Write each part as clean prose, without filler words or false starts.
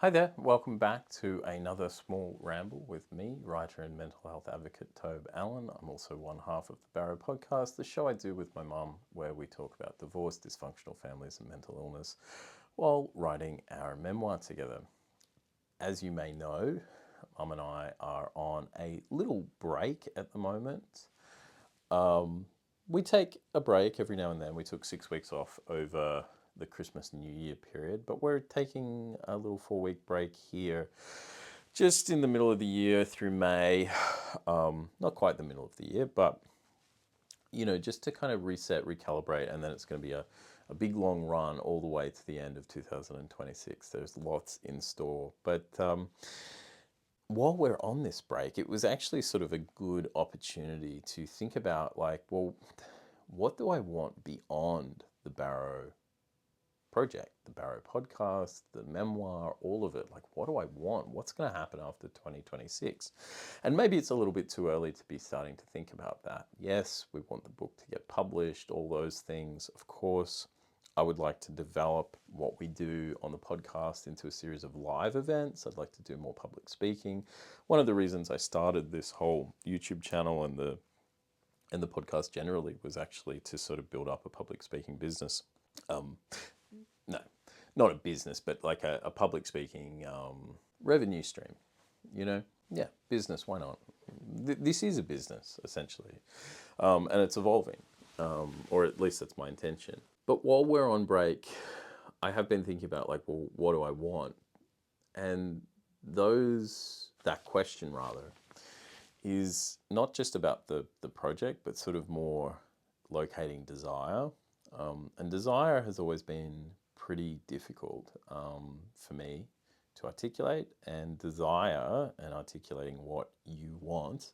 Hi there, welcome back to another small ramble with me, writer and mental health advocate Tobe Allen. I'm also one half of the BARROW Podcast, the show I do with my mum, where we talk about divorce, dysfunctional families, and mental illness while writing our memoir together. As you may know, Mum and I are on a little break at the moment. We take a break every now and then. We took 6 weeks off over the Christmas and New Year period, but we're taking a little 4-week break here just in the middle of the year through May. Not quite the middle of the year, but just to kind of reset, recalibrate, and then it's going to be a big long run all the way to the end of 2026. There's lots in store. But while we're on this break, it was actually sort of a good opportunity to think about what do I want beyond the BARROW project, the BARROW podcast, the memoir, all of it. What do I want? What's going to happen after 2026? And maybe it's a little bit too early to be starting to think about that. Yes, we want the book to get published, all those things. Of course, I would like to develop what we do on the podcast into a series of live events. I'd like to do more public speaking. One of the reasons I started this whole YouTube channel and the podcast generally was actually to sort of build up a public speaking business. No, not a business, but like a public speaking revenue stream, Yeah, business, why not? This is a business, essentially, and it's evolving, or at least that's my intention. But while we're on break, I have been thinking about what do I want? And that question rather, is not just about the project, but sort of more locating desire. And desire has always been pretty difficult for me to articulate, and desire and articulating what you want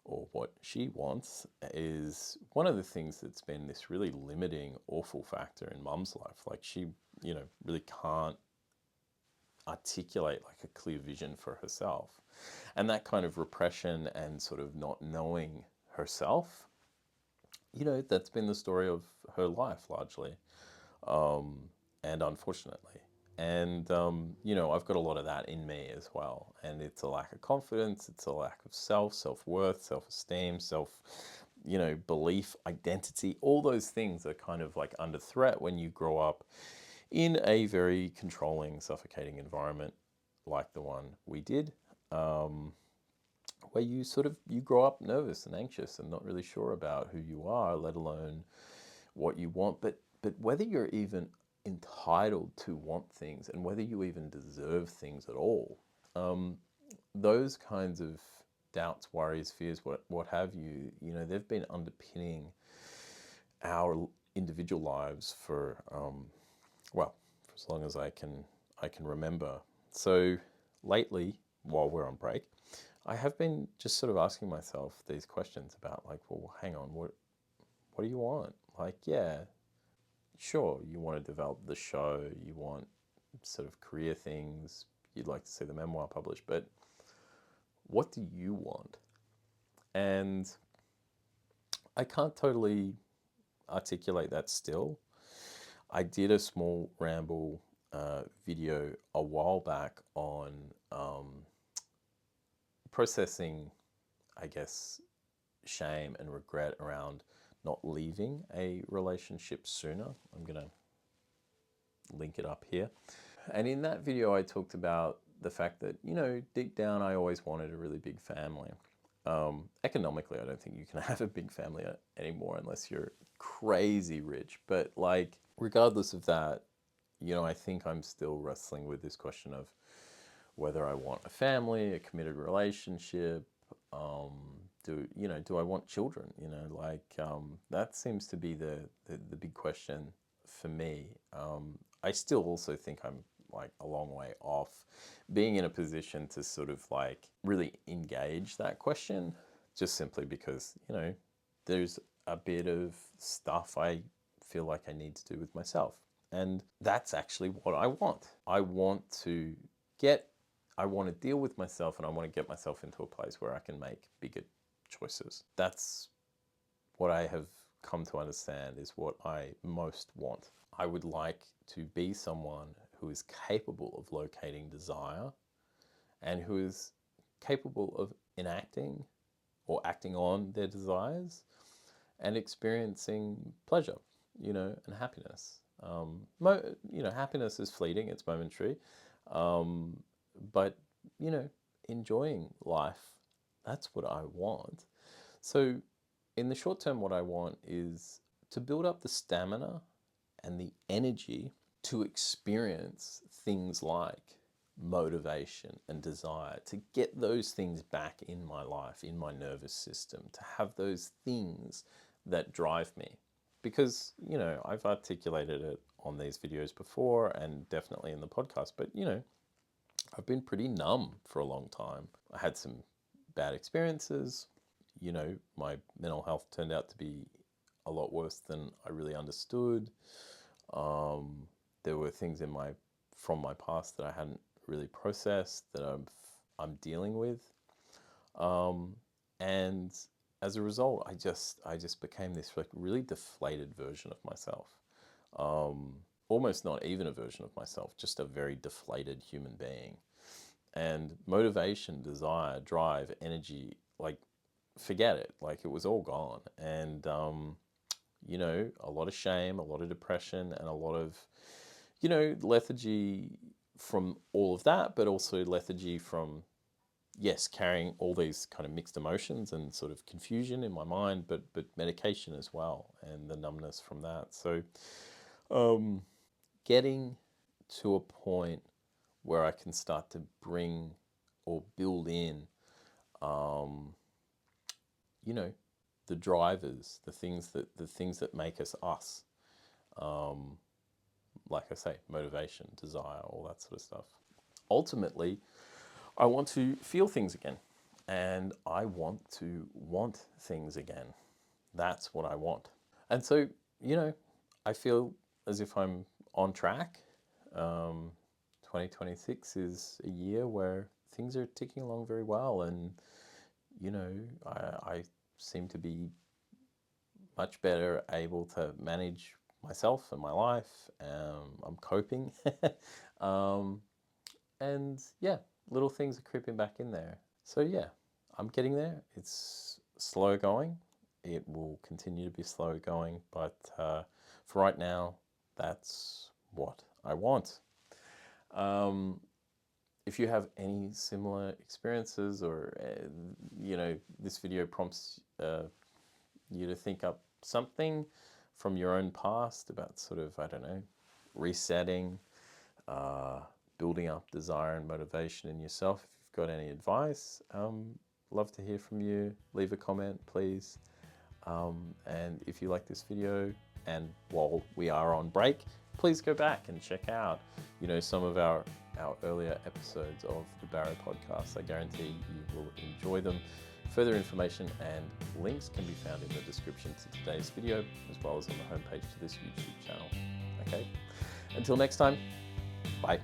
or what she wants is one of the things that's been this really limiting, awful factor in Mum's life. She, really can't articulate a clear vision for herself. And that kind of repression and sort of not knowing herself, that's been the story of her life largely. And unfortunately. And, I've got a lot of that in me as well. And it's a lack of confidence, it's a lack of self-worth, self-esteem, belief, identity. All those things are kind of under threat when you grow up in a very controlling, suffocating environment like the one we did, where you grow up nervous and anxious and not really sure about who you are, let alone what you want, but whether you're even entitled to want things and whether you even deserve things at all. Those kinds of doubts, worries, fears, what have you, they've been underpinning our individual lives for as long as I can remember. So lately, while we're on break, I have been just sort of asking myself these questions about hang on, what do you want? Sure, you want to develop the show, you want sort of career things, you'd like to see the memoir published, but what do you want? And I can't totally articulate that still. I did a small ramble video a while back on processing, I guess, shame and regret around not leaving a relationship sooner. I'm going to link it up here. And in that video, I talked about the fact that, deep down, I always wanted a really big family. Economically, I don't think you can have a big family anymore unless you're crazy rich. But regardless of that, I think I'm still wrestling with this question of whether I want a family, a committed relationship, do I want children? That seems to be the big question for me. I still also think I'm a long way off being in a position to sort of really engage that question, just simply because, there's a bit of stuff I feel like I need to do with myself. And that's actually what I want. I want to deal with myself, and I want to get myself into a place where I can make bigger choices. That's what I have come to understand is what I most want. I would like to be someone who is capable of locating desire and who is capable of enacting or acting on their desires and experiencing pleasure, and happiness. Happiness is fleeting, it's momentary, but, enjoying life, that's what I want. So in the short term, what I want is to build up the stamina and the energy to experience things like motivation and desire, to get those things back in my life, in my nervous system, to have those things that drive me. Because, I've articulated it on these videos before and definitely in the podcast, but, I've been pretty numb for a long time. I had some bad experiences. My mental health turned out to be a lot worse than I really understood. There were things from my past that I hadn't really processed that I'm dealing with. And as a result, I just became this really deflated version of myself. Almost not even a version of myself, just a very deflated human being. And motivation, desire, drive, energy, forget it. It was all gone. And, a lot of shame, a lot of depression, and a lot of, lethargy from all of that, but also lethargy from, yes, carrying all these kind of mixed emotions and sort of confusion in my mind, but medication as well, and the numbness from that. So getting to a point where I can start to bring or build in, the drivers, the things that make us us. Like I say, motivation, desire, all that sort of stuff. Ultimately, I want to feel things again, and I want to want things again. That's what I want. And so, I feel as if I'm on track. 2026 is a year where things are ticking along very well, and, I seem to be much better able to manage myself and my life. I'm coping. And yeah, little things are creeping back in there. So yeah, I'm getting there. It's slow going. It will continue to be slow going, but for right now, that's what I want. If you have any similar experiences, or this video prompts you to think up something from your own past about sort of, resetting, building up desire and motivation in yourself. If you've got any advice, love to hear from you. Leave a comment, please. And if you like this video, and while we are on break, please go back and check out, some of our earlier episodes of the Barrow Podcast. I guarantee you will enjoy them. Further information and links can be found in the description to today's video, as well as on the homepage to this YouTube channel. Okay? Until next time, bye.